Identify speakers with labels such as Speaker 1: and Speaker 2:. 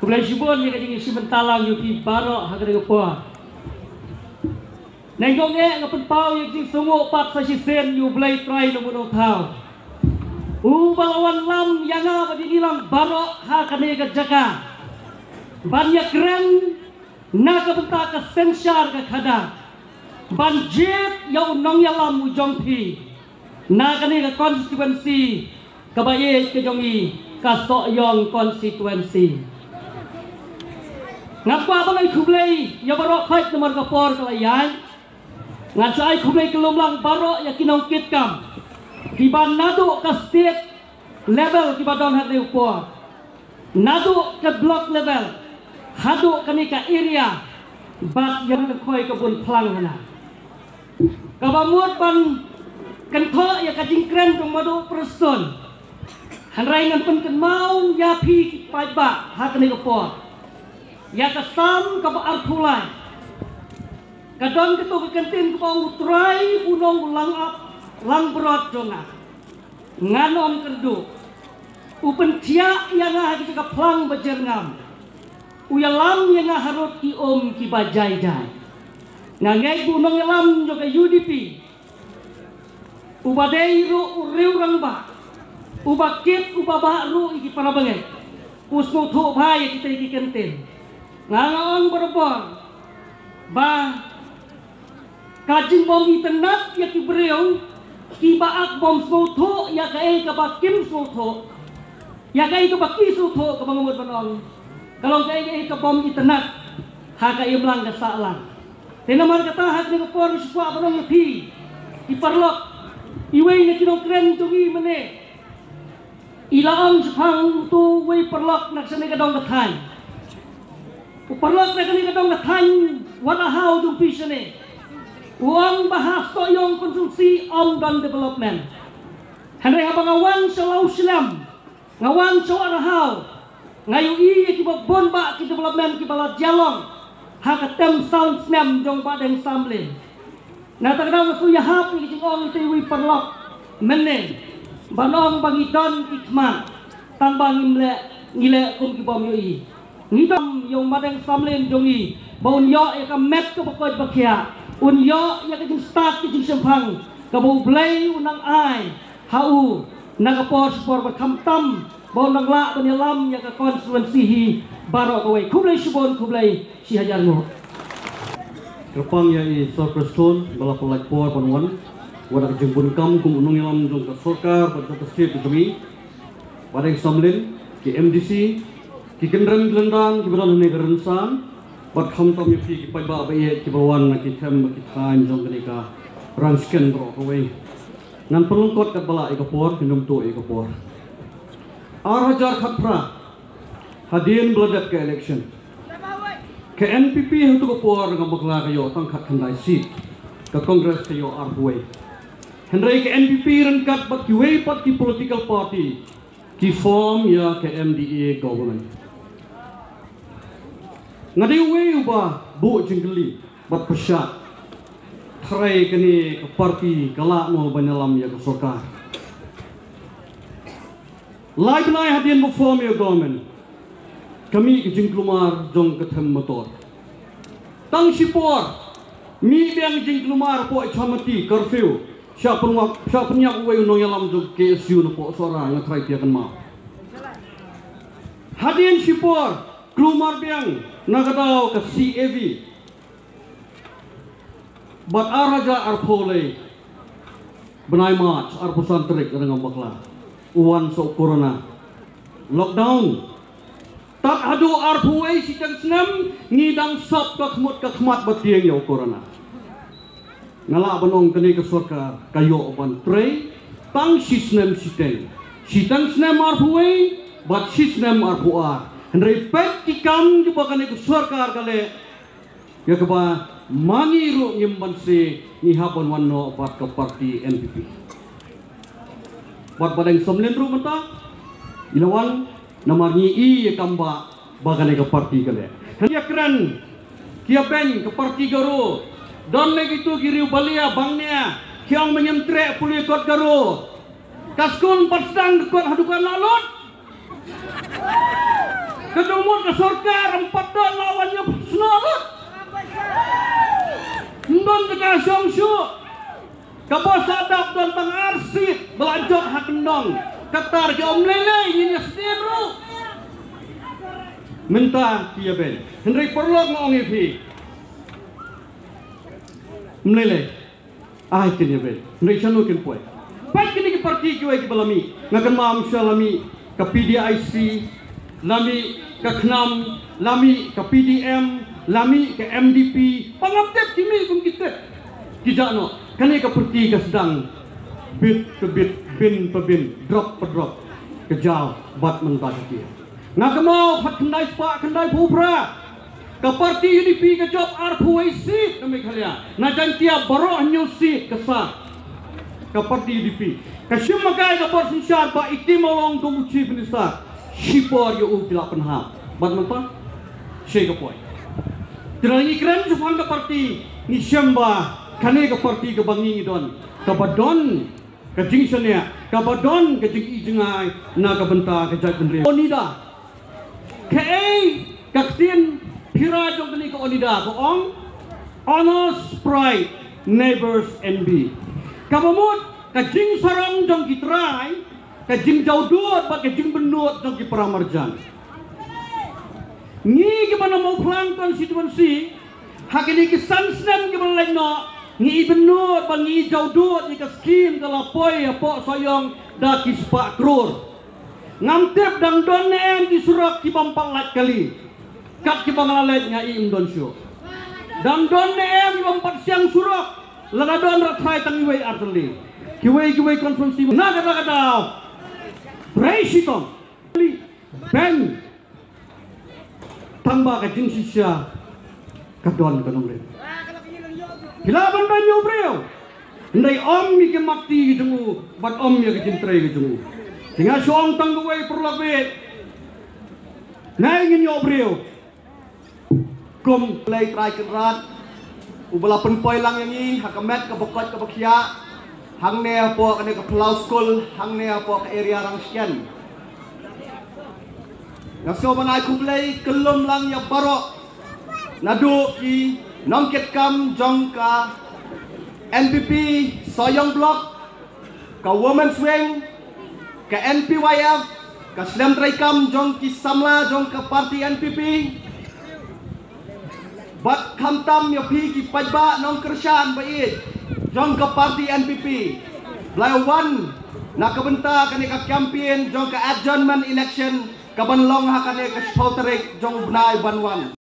Speaker 1: Kublai Shibon yang kajing isi mentalang yuki barok hagari kepuah. Nenggong ngapen pau yang kajing sungguh pat sasisen yu blai try nomor tau. Balawan lam yang apa di ilang barok hakane kejaka. Banyak keren na kebentak ke sensar ke kada. Banjit yang unong yang lam ujong pi. Na kane ke konstituensi kebaye kejongi kasok yong konstituensi. Ngapa bangai kublai ya barok fight nomor kapor kelayan ngasai kublai kelumlang barok ya kinong kitkam kiban nadu ke state level kiban don hati upor nadu ke block level hadu kani ke area bat yang koi kebun pelang hana kabamut ban kentho ya kajing kren jong madu person hanrai ngan pen ken mau ya pi pai ba hakani kapor ya kesam ke arpulai kadang ketu kekentin ke bau utrai unong ulang up lang berot jonga nganom kerdu upen tia yang ngah ke plang bejernam uyalam yang ngah harut ki om ki bajai dai ngangai unong yalam juga UDP ubadai ru uriu rang ba ubakit ubabaru iki para bangai usno thu bhai kita iki kentin ngangaon berbor ba kajing bom internet ya ki breu ki baak bom soto ya kae ka bakim soto ya kae ka baki soto ka bangumut banong kalau kae ka bom internet ha ka imlang ka salang tinamar kata hak ni por swa banong pi ki parlok iwei na kinong kren tungi mene ilaang sepang tu wei parlok naksane ka dong kathan Uparlok na kani kadong nathan walahaw dung pisane. Uang bahas toyong konsumsi om dan development. Henry habang ngawan sa law silam. Ngawan sa walahaw. Ngayon iya kibag bonba ki development ki balat jalong. Hakatem sound snam jong badeng samlin. Natagdaw su yahap ni kijong ito wi parlok. Menen. Banong bangidon ikman. Tambang ngile kung kibom yoi. Ngidam yung madang samlin jongi baun yo ya ka met ka bakoy bakya un yo ya ka start ki sempang ka bau blay unang ai hau nagapos por bakamtam baun nang la banyalam ya ka konstituensi hi baro kawai kublai Shibon kublai si hajar mo
Speaker 2: Kepang ya i sorpreston bala pelak por panwan wada jembun kam kum unung yalam jong ka sorkar pada state kami badang samlin ki MDC ki kendran gelendang ki beran ne gerensan bat kham tom pi ki pai ba ba ye ki bawan na ki them ki thain jong ni ka ransken bro ko we nan pelungkot ka bala e kapor kinum to e kapor ar hajar khatra hadin bladat ke election ke NPP hu to kapor ngam bakla ka yo tang khat khandai seat ka congress ka yo ar huai hendrai ke NPP ran kat bat ki we pat ki political party ki form ya ke MDA government ngadi we ba bu jingli bat pesat trai kini ke parti kala mo banalam ya sorkar like nai hadin bu form ya government kami ke jingklumar jong kethem motor tang sipor mi biang jingklumar po chamati curfew siap penyak we unong yalam jong KSU no po sora ngatrai dia kan ma hadin sipor klumar biang nakataw ka CAV bat araja arpole benai march arpusan terik dengan bakla uwan so corona lockdown tak adu arpuai si tang senam ngidang sop ka khmat batieng yo corona ngala banong kini ke sorkar kayo oban tre tang sisnem sitang senam arpuai bat sisnem arpuar repet tikam di bakan itu sorkar kale ya keba mangi ru nyimban se ni hapon wanno pat ke parti NPP pat badang somlen ru mata ilawan namarni i kamba bakan ke parti kale kia keren kia ben ke parti garo don lagi tu kiriu balia bangnya kiang menyemtre puli kot garo kaskun patstang kot hadukan lalut
Speaker 1: Kadumut ke surga 4 don lawannya senobot. Ndon ke kasong su. Kabos adap don tang arsit belanjot hak kendong. Katar ke om lele ini setiru. Minta kia ben. Henry perlok ngong ipi. Mlele. Ai kini ben. Henry chanu kin poe. Pai kini ki parti ki wai ki balami. Ngakan mam shalami ke PDIC, lami ke KNAM, lami ke PDM, lami ke MDP. Pangaptep kimi kum kita. Kijakno. Kani ke parti ke sedang bit ke bit, bin per bin, drop per drop. Kejau bat mentah kia. Ngakamau hat kendai spa kendai pupra. Ke parti UDP ke job RPWC kami kalian. Najan tiap baroh nyusi kesat. Ke parti UDP. Ke syumakai ke bor sinsyar ba itim olong domuci penista. Shipor yo utila penhap. Bat mentah. Syai ke poy. Tirangi keren supang ke parti ni syamba. Kani ke parti ke bangi don. Ke badon ke jingsennya. Ke badon ke jing ijengai. Na ke benta ke jai penri. Onida. Ke kaktin pira jong kini ke onida. Ke ong. Honest pride. Neighbors envy. Kabamut ke jing sarong jong kitrai. Ke jing jaudut. Ba ke jing benut jong ki peramarjan. Ni gimana mau pelangkan situasi. Hakini ke sansnem gimana lain no. Ni benut ba ni jaudut ni ke skim ke lapoi apok soyong da ki sepak krur. Ngamtep dang don em di surak ki bampak lat kali. Kat ki banglalet ngai imdon syo. Dang don em ki bampak siang surak. Lagadon ratrai tangi wei arteli. Ki wei konferensi na kata Presiden Ben tambah ke jing sisya kadon kanong Hilaban banyo brio. Ndai om mi ke makti jungu, bat om ya ke jintrai jungu. Tinga song tang gawai perlabet. Nai ngin yo brio. Kom
Speaker 3: Lay try kenrat. Ubala penpoi lang yang ini hakamet ke bokot ke bakia. Hang ne po kene ke Pulau School, hang ne po ke area Rangsian. Ngaso manai kublay kelum lang ya barok. Nadu ki nongket kam jong ka NPP Soyong Block ka Women's Wing ka NPYF ka Slam Traikam jong ki Samla jong ka parti NPP bat kamtam yo pi ki pajba nong kersyan bait jong ka parti NPP Blayawan na kabenta kani ka campaign jong ka adjournment election kabanlong ha kani ka spouterik jong Bunay Banwan.